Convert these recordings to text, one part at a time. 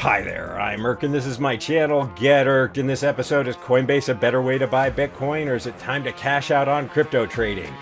Hi there, I'm Irk and this is my channel, Get Irked. In this episode, is Coinbase a better way to buy Bitcoin, or is it time to cash out on crypto trading?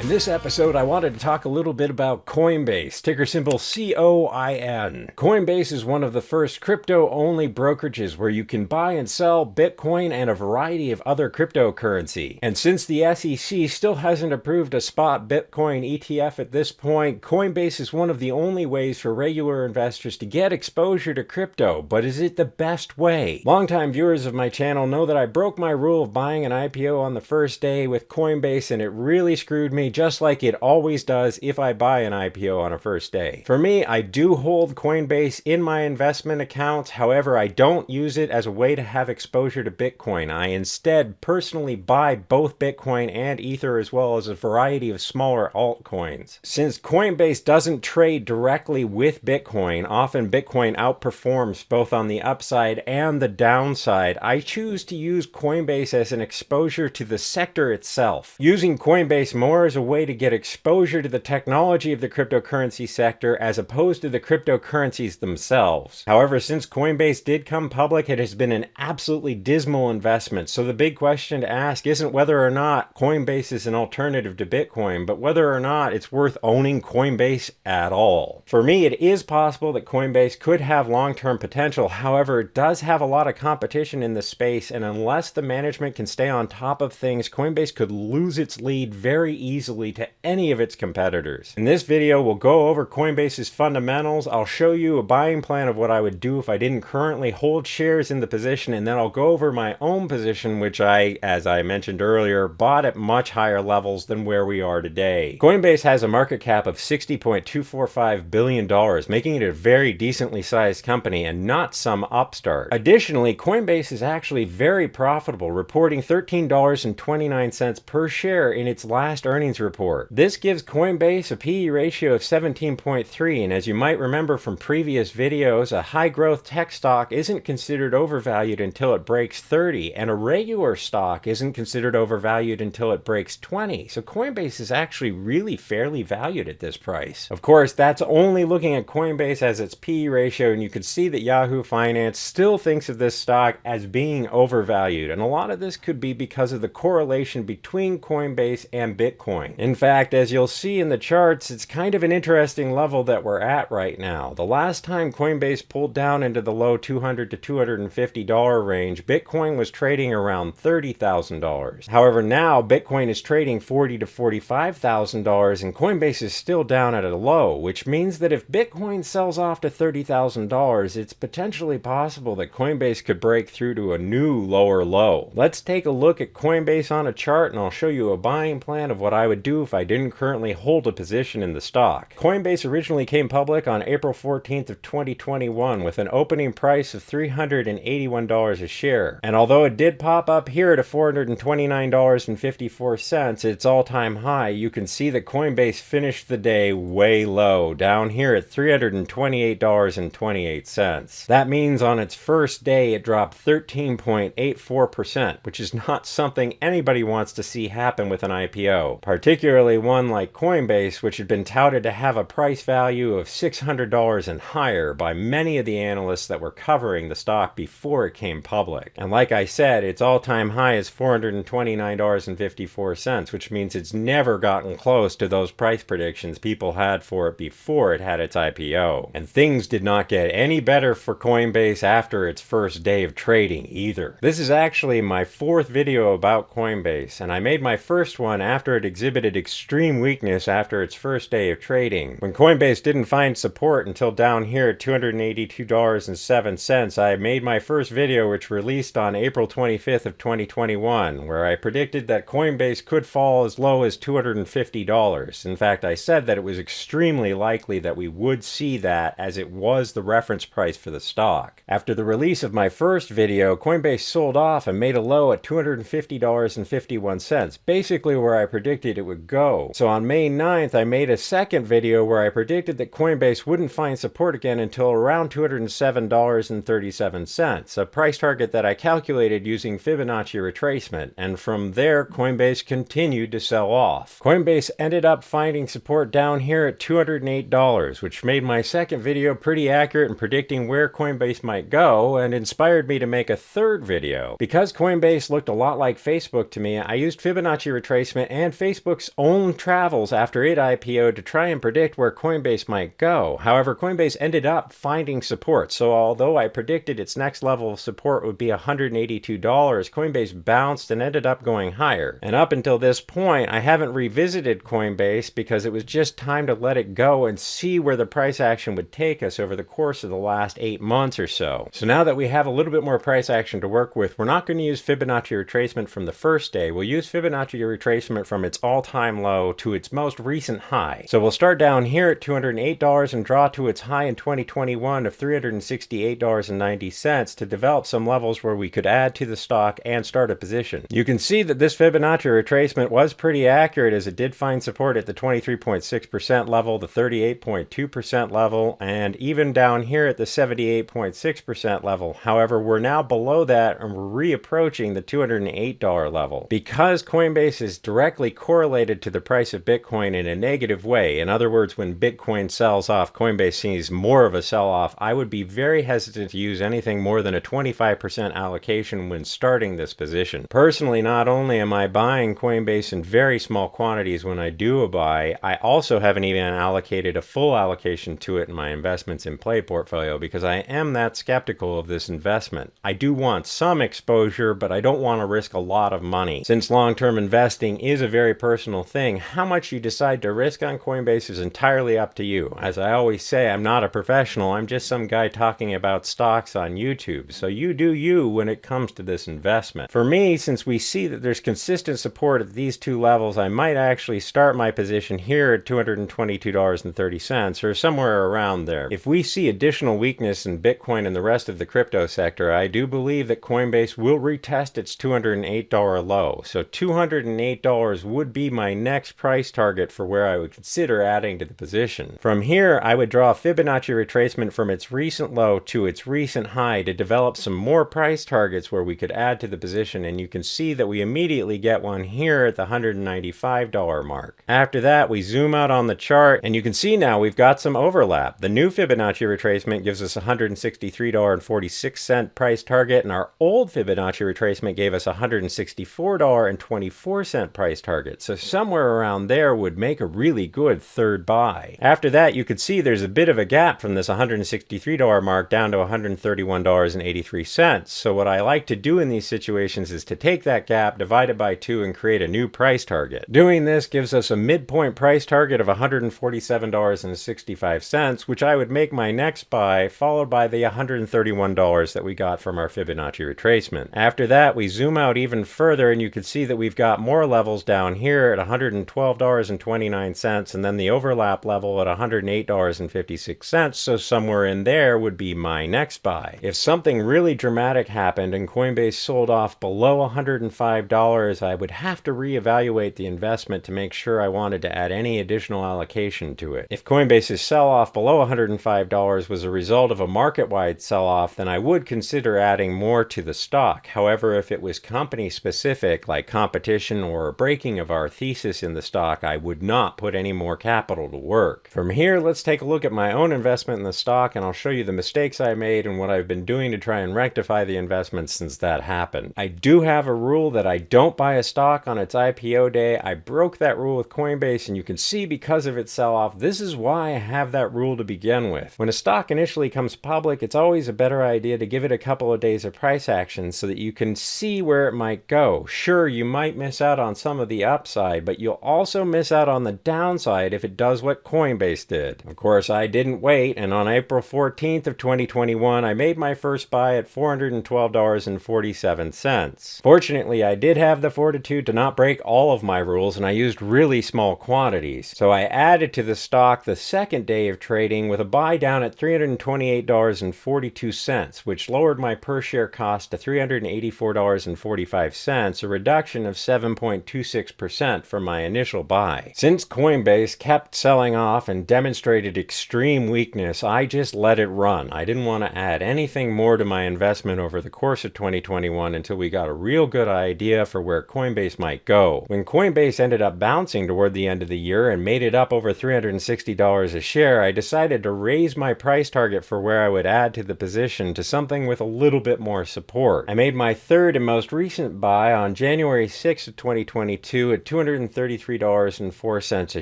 In this episode, I wanted to talk a little bit about Coinbase, ticker symbol COIN. Coinbase is one of the first crypto-only brokerages where you can buy and sell Bitcoin and a variety of other cryptocurrency. And since the SEC still hasn't approved a spot Bitcoin ETF at this point, Coinbase is one of the only ways for regular investors to get exposure to crypto. But is it the best way? Longtime viewers of my channel know that I broke my rule of buying an IPO on the first day with Coinbase, and it really screwed me, just like it always does if I buy an IPO on a first day. For me, I do hold Coinbase in my investment accounts. However, I don't use it as a way to have exposure to Bitcoin. I instead personally buy both Bitcoin and Ether, as well as a variety of smaller altcoins. Since Coinbase doesn't trade directly with Bitcoin, often Bitcoin outperforms both on the upside and the downside. I choose to use Coinbase as an exposure to the sector itself. Using Coinbase more as a way to get exposure to the technology of the cryptocurrency sector as opposed to the cryptocurrencies themselves. However, since Coinbase did come public, it has been an absolutely dismal investment. So the big question to ask isn't whether or not Coinbase is an alternative to Bitcoin, but whether or not it's worth owning Coinbase at all. For me, it is possible that Coinbase could have long-term potential. However, it does have a lot of competition in the space, and unless the management can stay on top of things, Coinbase could lose its lead very easily to any of its competitors. In this video, we'll go over Coinbase's fundamentals. I'll show you a buying plan of what I would do if I didn't currently hold shares in the position, and then I'll go over my own position, which as I mentioned earlier, bought at much higher levels than where we are today. Coinbase has a market cap of $60.245 billion, making it a very decently sized company and not some upstart. Additionally, Coinbase is actually very profitable, reporting $13.29 per share in its last earnings report. This gives Coinbase a PE ratio of 17.3, and as you might remember from previous videos, a high growth tech stock isn't considered overvalued until it breaks 30, and a regular stock isn't considered overvalued until it breaks 20. So Coinbase is actually really fairly valued at this price. Of course, that's only looking at Coinbase as its PE ratio, and you can see that Yahoo Finance still thinks of this stock as being overvalued, and a lot of this could be because of the correlation between Coinbase and Bitcoin. In fact, as you'll see in the charts, it's kind of an interesting level that we're at right now. The last time Coinbase pulled down into the low $200 to $250 range, Bitcoin was trading around $30,000. However, now Bitcoin is trading $40,000 to $45,000, and Coinbase is still down at a low, which means that if Bitcoin sells off to $30,000, it's potentially possible that Coinbase could break through to a new lower low. Let's take a look at Coinbase on a chart, and I'll show you a buying plan of what I would do if I didn't currently hold a position in the stock. Coinbase originally came public on April 14th of 2021 with an opening price of $381 a share. And although it did pop up here to $429.54, its all-time high, you can see that Coinbase finished the day way low, down here at $328.28. That means on its first day it dropped 13.84%, which is not something anybody wants to see happen with an IPO, particularly one like Coinbase, which had been touted to have a price value of $600 and higher by many of the analysts that were covering the stock before it came public. And like I said, its all-time high is $429.54, which means it's never gotten close to those price predictions people had for it before it had its IPO. And things did not get any better for Coinbase after its first day of trading either. This is actually my fourth video about Coinbase, and I made my first one after it exhibited extreme weakness after its first day of trading. When Coinbase didn't find support until down here at $282.07, I made my first video, which released on April 25th of 2021, where I predicted that Coinbase could fall as low as $250. In fact, I said that it was extremely likely that we would see that, as it was the reference price for the stock. After the release of my first video, Coinbase sold off and made a low at $250.51, basically where I predicted it would go. So on May 9th, I made a second video where I predicted that Coinbase wouldn't find support again until around $207.37, a price target that I calculated using Fibonacci retracement, and from there Coinbase continued to sell off. Coinbase ended up finding support down here at $208, which made my second video pretty accurate in predicting where Coinbase might go and inspired me to make a third video. Because Coinbase looked a lot like Facebook to me, I used Fibonacci retracement and Facebook's own travels after it IPO'd to try and predict where Coinbase might go. However, Coinbase ended up finding support, so although I predicted its next level of support would be $182, Coinbase bounced and ended up going higher. And up until this point, I haven't revisited Coinbase because it was just time to let it go and see where the price action would take us over the course of the last 8 months or so. So now that we have a little bit more price action to work with, we're not going to use Fibonacci retracement from the first day. We'll use Fibonacci retracement from its all-time low to its most recent high. So we'll start down here at $208 and draw to its high in 2021 of $368.90 to develop some levels where we could add to the stock and start a position. You can see that this Fibonacci retracement was pretty accurate, as it did find support at the 23.6% level, the 38.2% level, and even down here at the 78.6% level. However, we're now below that and we're reapproaching the $208 level. Because Coinbase is directly correlated to the price of Bitcoin in a negative way, in other words, when Bitcoin sells off, Coinbase sees more of a sell-off, I would be very hesitant to use anything more than a 25% allocation when starting this position. Personally, not only am I buying Coinbase in very small quantities when I do a buy, I also haven't even allocated a full allocation to it in my investments in play portfolio because I am that skeptical of this investment. I do want some exposure, but I don't want to risk a lot of money. Since long-term investing is a very personal thing, how much you decide to risk on Coinbase is entirely up to you. As I always say, I'm not a professional, I'm just some guy talking about stocks on YouTube, so you do you when it comes to this investment. For me, since we see that there's consistent support at these two levels, I might actually start my position here at $222.30 or somewhere around there. If we see additional weakness in Bitcoin and the rest of the crypto sector, I do believe that Coinbase will retest its $208 low. So $208 would be my next price target for where I would consider adding to the position. From here, I would draw Fibonacci retracement from its recent low to its recent high to develop some more price targets where we could add to the position, and you can see that we immediately get one here at the $195 mark. After that, we zoom out on the chart, and you can see now we've got some overlap. The new Fibonacci retracement gives us a $163.46 price target, and our old Fibonacci retracement gave us a $164.24 price target. So somewhere around there would make a really good third buy. After that, you could see there's a bit of a gap from this $163 mark down to $131.83. So what I like to do in these situations is to take that gap, divide it by 2, and create a new price target. Doing this gives us a midpoint price target of $147.65, which I would make my next buy, followed by the $131 that we got from our Fibonacci retracement. After that, we zoom out even further, and you can see that we've got more levels down here at $112.29, and then the overlap level at $108.56, so somewhere in there would be my next buy. If something really dramatic happened and Coinbase sold off below $105, I would have to reevaluate the investment to make sure I wanted to add any additional allocation to it. If Coinbase's sell-off below $105 was a result of a market-wide sell-off, then I would consider adding more to the stock. However, if it was company-specific, like competition or a breaking of our thesis in the stock, I would not put any more capital to work. From here, let's take a look at my own investment in the stock, and I'll show you the mistakes I made and what I've been doing to try and rectify the investment since that happened. I do have a rule that I don't buy a stock on its IPO day. I broke that rule with Coinbase, and you can see because of its sell-off, this is why I have that rule to begin with. When a stock initially comes public, it's always a better idea to give it a couple of days of price action so that you can see where it might go. Sure, you might miss out on some of the upside, but you'll also miss out on the downside if it does what Coinbase did. Of course, I didn't wait, and on April 14th of 2021, I made my first buy at $412.47. Fortunately, I did have the fortitude to not break all of my rules, and I used really small quantities. So I added to the stock the second day of trading with a buy down at $328.42, which lowered my per share cost to $384.45, a reduction of 7.26%. 50% from my initial buy. Since Coinbase kept selling off and demonstrated extreme weakness, I just let it run. I didn't want to add anything more to my investment over the course of 2021 until we got a real good idea for where Coinbase might go. When Coinbase ended up bouncing toward the end of the year and made it up over $360 a share, I decided to raise my price target for where I would add to the position to something with a little bit more support. I made my third and most recent buy on January 6th of 2022 at $233.04 a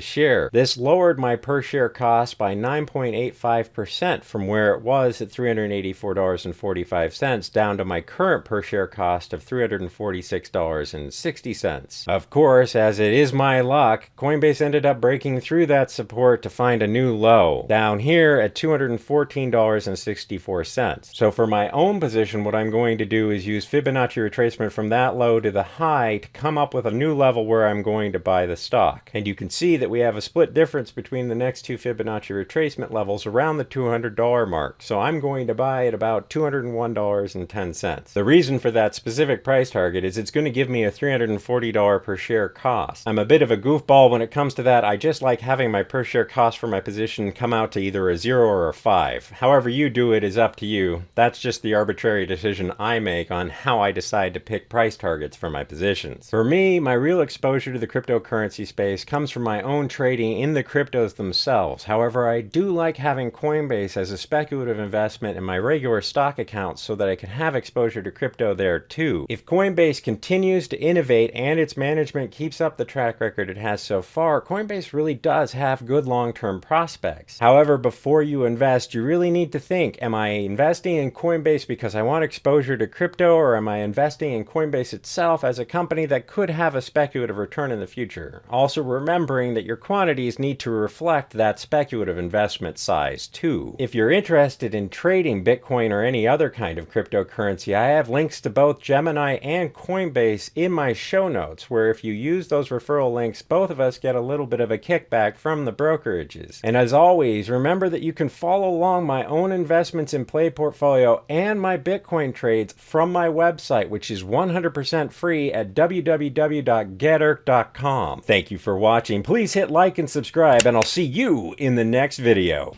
share. This lowered my per share cost by 9.85% from where it was at $384.45 down to my current per share cost of $346.60. Of course, as it is my luck, Coinbase ended up breaking through that support to find a new low, down here at $214.64. So for my own position, what I'm going to do is use Fibonacci retracement from that low to the high to come up with a new level where I'm going to buy the stock. And you can see that we have a split difference between the next two Fibonacci retracement levels around the $200 mark. So I'm going to buy at about $201.10. The reason for that specific price target is it's going to give me a $340 per share cost. I'm a bit of a goofball when it comes to that. I just like having my per share cost for my position come out to either a 0 or a 5. However you do it is up to you. That's just the arbitrary decision I make on how I decide to pick price targets for my positions. For me, my real exposure to the cryptocurrency space comes from my own trading in the cryptos themselves. However, I do like having Coinbase as a speculative investment in my regular stock accounts so that I can have exposure to crypto there too. If Coinbase continues to innovate and its management keeps up the track record it has so far, Coinbase really does have good long-term prospects. However, before you invest, you really need to think, am I investing in Coinbase because I want exposure to crypto, or am I investing in Coinbase itself as a company that could have a speculative return in the future? Also remembering that your quantities need to reflect that speculative investment size too. If you're interested in trading Bitcoin or any other kind of cryptocurrency, I have links to both Gemini and Coinbase in my show notes, where if you use those referral links, both of us get a little bit of a kickback from the brokerages. And as always, remember that you can follow along my own investments in Play Portfolio and my Bitcoin trades from my website, which is 100% free at www.getirk.com. Thank you for watching. Please hit like and subscribe, and I'll see you in the next video.